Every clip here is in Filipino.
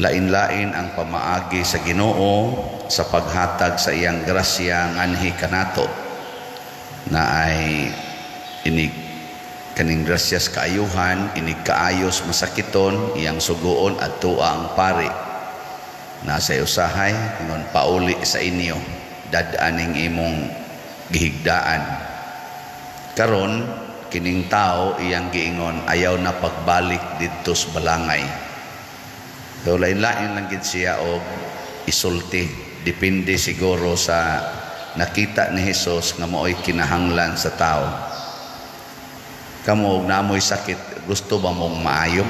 Lain-lain ang pamaagi sa Ginoo sa paghatag sa iyang grasya nganhi kanato na ay inig kaning grasyas kaayuhan, inig kaayos masakiton iyang sugoon at tuwa ang pari nasa usahay ingon pauli sa inyo dadaning imong gihigdaan. Karon kining tao iyang giingon ayaw na pagbalik didto sa balangay. So lain-lain lang gid siya og isulti, depende siguro sa nakita ni Hesus nga mao'y kinahanglan sa tao. Kamo og naamoy sakit, gusto ba mong maayo?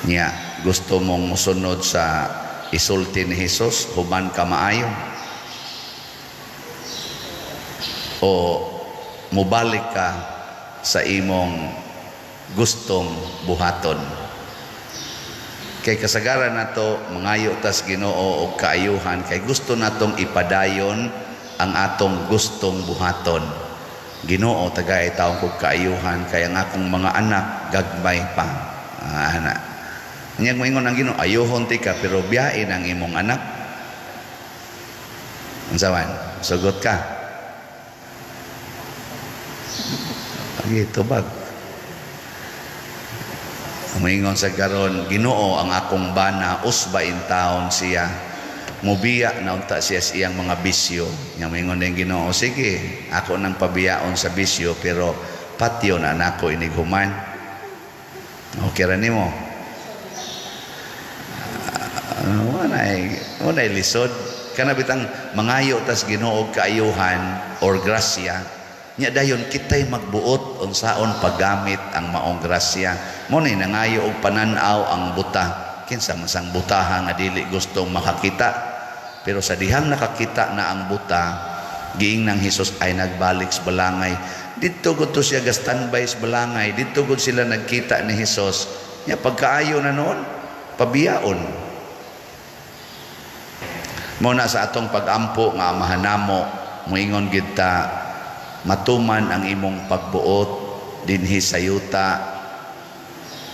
Nya, gusto mong musunod sa isulti ni Hesus human ka maayo? O mubalik ka sa imong gustong buhaton? Kay kasagaran nato mangayo tas Ginoo og kaayuhan kay gusto natong ipadayon ang atong gustong buhaton. Ginoo tagay taong kog kaayuhan kay ang akong mga anak gagmay pa. Anak. Nya moingon ang Ginoo ayuhon ti ka pero biyain ang imong anak. Unsaman? Sugot ka. Gito bag. Moingon sa karon Ginoo ang akong bana usba in taon siya mubiya na unta siya sa iyang mga bisyo. Nya moingon din Ginoo sige ako nang pabiyaon sa bisyo pero patyo na nako inig human. Okay ra nimo? Wanay lisod kana bitang mangayo tas Ginoo og kaayuhan or grasya. Nya dayon kitay magbuot unsaon paggamit ang maong grasya. Mo ni nangayo og pananaw ang buta. Kinsa man sang butaha nga dili gustong makakita. Pero sa dihang nakakita na ang buta, giing nang Hesus ay nagbalik sa balangay. Dito gud to siya ga standby sa balangay. Dito gud sila nagkita ni Hesus. Nya pagkaayo na noon, pabiyaon. Mo na sa atong pagampo nga mahanamo, moingon gid ta matuman ang imong pagbuot dinhi sa yuta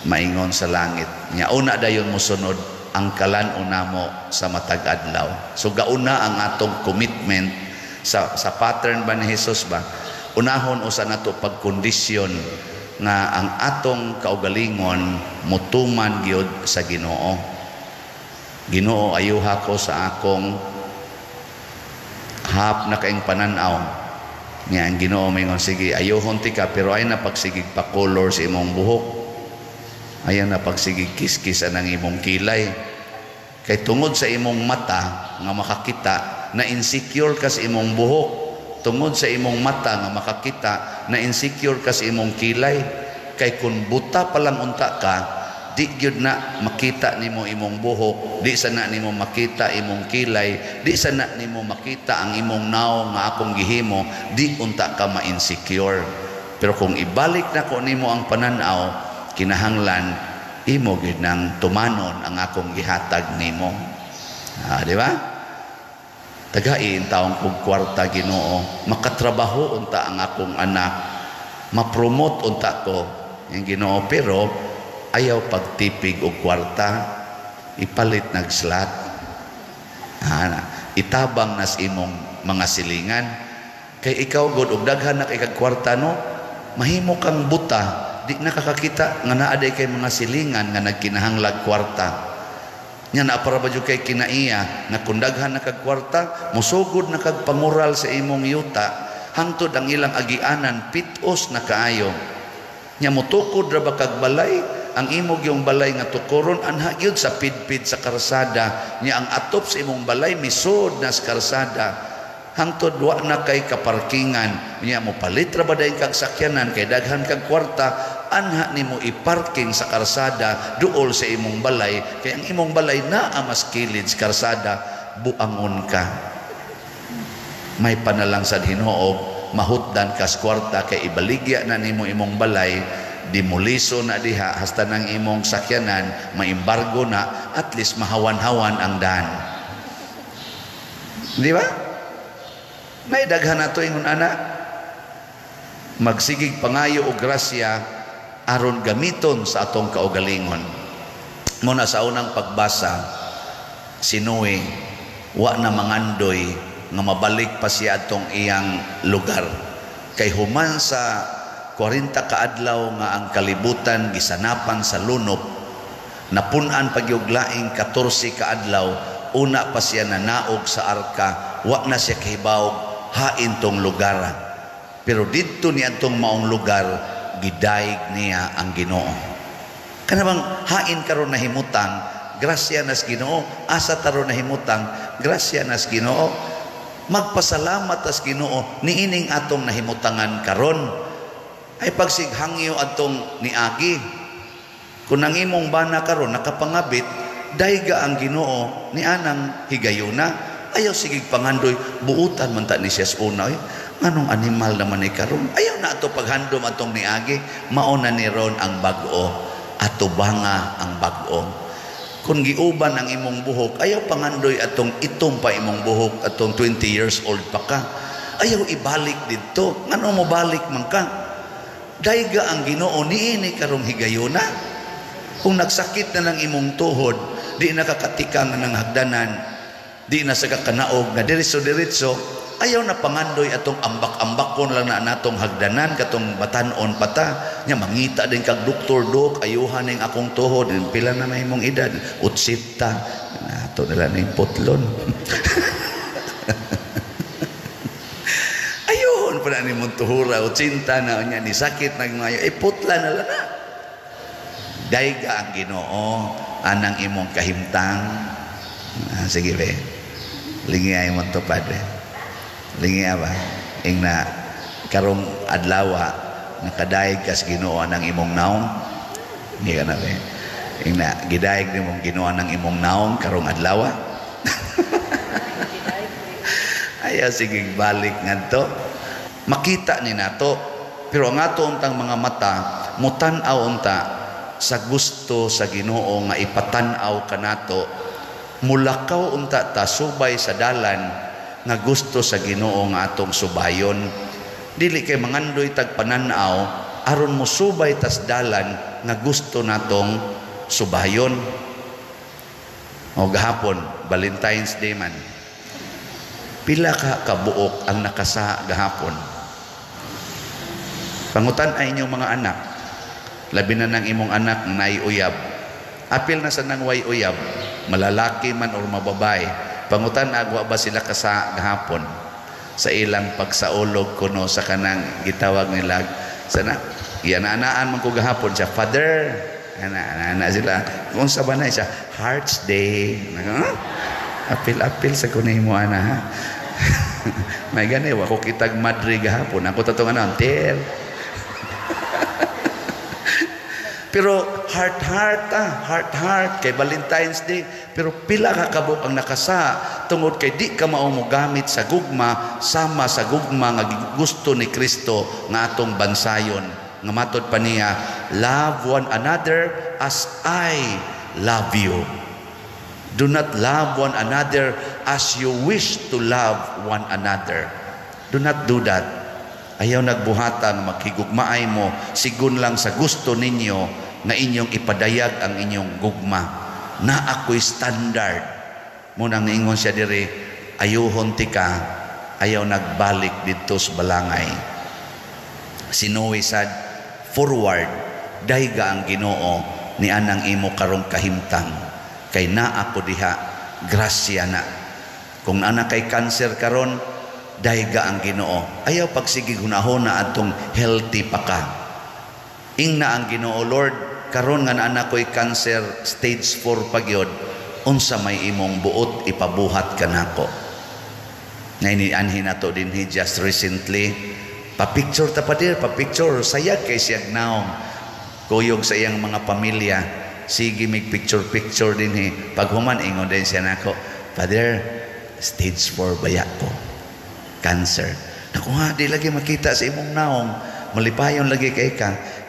maingon sa langit. Nya una dayon mosunod ang kalan-una mo sa matag adlaw. So gauna ang atong commitment sa pattern ba ni Hesus ba? Unahon usa nato pagkondisyon nga ang atong kaugalingon mutuman gyud sa Ginoo. Ginoo ayuha ko sa akong hap na kaing pananaw. Nga ang Ginoo mingon sige ayohon ti ka pero ay na pagsigig pa color sa imong buhok, ayan na pagsigig kiskis anang imong kilay kay tungod sa imong mata nga makakita na insecure ka sa imong buhok, tungod sa imong mata nga makakita na insecure ka sa imong kilay kay kun buta pa lang unta ka di gyud na makita nimo imong buhok, di sana nimo makita imong kilay, di sana nimo makita ang imong naw nga akong gihimo, di unta ka ma-insecure. Pero kung ibalik na ko nimo ang pananaw, kinahanglan imo gyud nang tumanon ang akong gihatag nimo. Di ba? Tagain taong kog kwarta Ginoo, makatrabaho unta ang akong anak, ma-promote unta ko ang Ginoo pero ayaw pagtipig og kwarta, ipalit nagslat. Itabang nas imong mga silingan. Kay ikaw god og daghan na kay kag kwarta no, mahimo kang buta, di nakakakita nga naa day kay mga silingan nga nagkinahanglag kwarta. Nya na para ba jud kay kinaiya na kun daghan na kag kwarta, musugod na kag pangural sa imong yuta, hangtod ang ilang agianan pitos na kaayo. Nya mutukod ra ba kag balay, ang imog yung balay nga tukuron anha gyud sa pidpid sa karsada. Nya ang atop sa imong balay misud na sa karsada hangtod wa na kay kaparkingan. Nya mo palit ra ba dayon kag sakyanan kay daghan kag kwarta, anha nimo iparking sa karsada duol sa imong balay kay ang imong balay naa mas kilid sa karsada, buangon ka. May panalang sa Ginoo mahutdan ka sa kwarta kay ibaligya na nimo imong balay, dimuliso na diha hasta ng imong sakyanan, maimbargo na, at least mahawan-hawan ang daan. Di ba? May daghan na ito ingon anak. Magsigig pangayo o grasya aron gamiton sa atong kaugalingon. Muna sa unang pagbasa, si Noe wa na mangandoy nga mabalik pa siya atong iyang lugar. Kay human sa 40 kaadlaw nga ang kalibutan gisanapan sa lunop, napunan pagyuglaing 14 kaadlaw, una pa siya nanaog sa arka, wa na siya kahibawog hain tong lugar. Pero dito niya tong maong lugar, gidaig niya ang Ginoo. Kanabang hain karon nahimutang, grasya nas Ginoo, asa taron nahimutang, grasya nas Ginoo. Magpasalamat as Ginoo niining atong nahimutangan karon. Ay pagsighangyo atong niagi, kung ang imong bana karon nakapangabit, dayga ang Ginoo ni anang higayuna, ayaw sigig pangandoy, buutan man ta ni siya sa una. Anong animal naman ni karon? Ayaw na ato paghandom atong niagi, mauna ni ron ang bag-o, ato banga ang bag-o. Kung giuban ang imong buhok, ayaw pangandoy atong itong pa imong buhok, atong 20 years old pa ka. Ayaw ibalik dito. Ano mo balik man ka? Dayga ang Ginoo niini karong higayuna. Kung nagsakit na lang imong tuhod, di nakakatikang ng hagdanan, di na sa kakanaog na diretso-diretso, ayaw na pangandoy atong ambak-ambakon lang na natong hagdanan, katong batanon pata, nya mangita din kag doktor dok, ayuhan ning akong tuhod, pila na imong edad, 80, nato nila ning putlon. Ayun pa na ni mong tuhura, 80 na niya, ni sakit na ngayon, putla na lang na. Dayga ang Ginoo, anang imong kahimtang. Sige be, lingi ay mong tupad be. Lingi ba? Ingna, karong adlawa, nakadaig kas Ginoo anang imong naong. Hindi ka na be. Ingna, gidaig ni mong Ginoo anang imong naong, karong adlawa. Ayaw sige balik nga to. Makita ni nato, pero ang ato untang mga mata, mutanaw unta sa gusto sa Ginoo nga ipatanaw kanato, mulakaw unta ta subay sa dalan nga gusto sa Ginoo nga atong subayon. Dili kay mangandoy tag pananaw aron mo subay tas dalan nga gusto natong subayon. O gahapon, Valentine's Day man, pila ka kabuok ang nakasa gahapon. Pangutan ay inyong mga anak, labi na ng imong anak na uyab. Apil na sa nang way uyab, malalaki man o mababay. Pangutan agwa ba sila kasa gahapon sa ilang pagsaulog kuno sa kanang gitawag nila sana iyanaan man ko gahapon siya, Father, ana sila kung sa banay siya, Hearts Day. Apil sa kunay mo ana ha. May gani wa ko kitag madre gahapon, ako tatong anter. Pero heart kay Valentine's Day, pero pila ka kabuk ang nakasa tungod kay di ka mao mo gamit sa gugma sama sa gugma nga gusto ni Kristo nga atong bansayon, nga matod pa niya, love one another as I love you. Do not love one another as you wish to love one another. Do not do that. Ayaw nagbuhatan, maghigugmaay mo, sigun lang sa gusto ninyo na inyong ipadayag ang inyong gugma. Na ako'y standard. Munang ingon siya diri, ayuhon ti ka, ayaw nagbalik dito sa balangay. Si Noe sad, forward, dayga ang Ginoo ni anang imo karong kahimtang. Kay na ako diha, grasya na. Kung anak kay cancer karon, dayga ang Ginoo. Ayaw pagsigi hunahon na atong healthy pa ka. Ingna ang Ginoo, Lord, karon nga anak ko'y cancer stage 4 pagyod, unsa may imong buot ipabuhat kanako. Nainianhin nato din just recently, pa-picture sayag kay siyag naong kuyog sa iyang mga pamilya. Sige mig picture din pag human ingon din siya nako, Father, stage 4 baya ko, cancer. Naku nga, di lagi makita sa imong naong, malipayon lagi kay ka.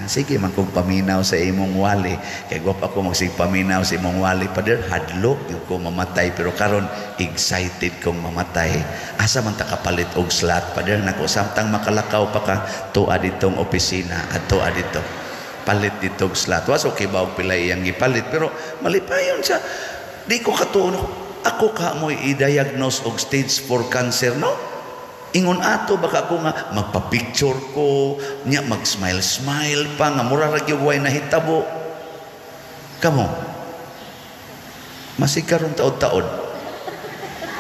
Sige man kong paminaw sa imong wali, kay gwap ako magsigpaminaw sa imong wali. Father, hadlok yung ko mamatay, pero karon excited kong mamatay. Asa man ta kapalit og slot, Father, nako samtang makalakaw pa ka tuwa ditong opisina at tuwa dito. palit dito slat. Was okay ba og pila iyang gipalit, pero malipayon siya. Di ko katuon ako ka mo i-diagnose og stage 4 cancer, no? Ingon ato baka ako nga magpa-picture ko nya, mag-smile pa nga mura ra gyud way nahitabo. Kamo masikaron taod-taod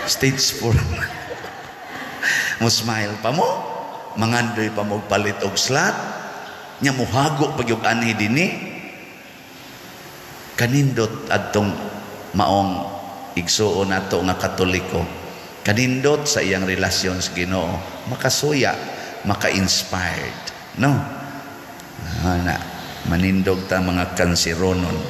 stage 4 mo smile pa mo, mangandoy pa mo palit og slat nya muhago pag yung anhi dini. Kanindot adtong maong igsuon nato nga Katoliko, kanindot sa iyang relasyon sa Ginoo, makasuya, maka-inspired, no? Na manindog ta mga kanseronon.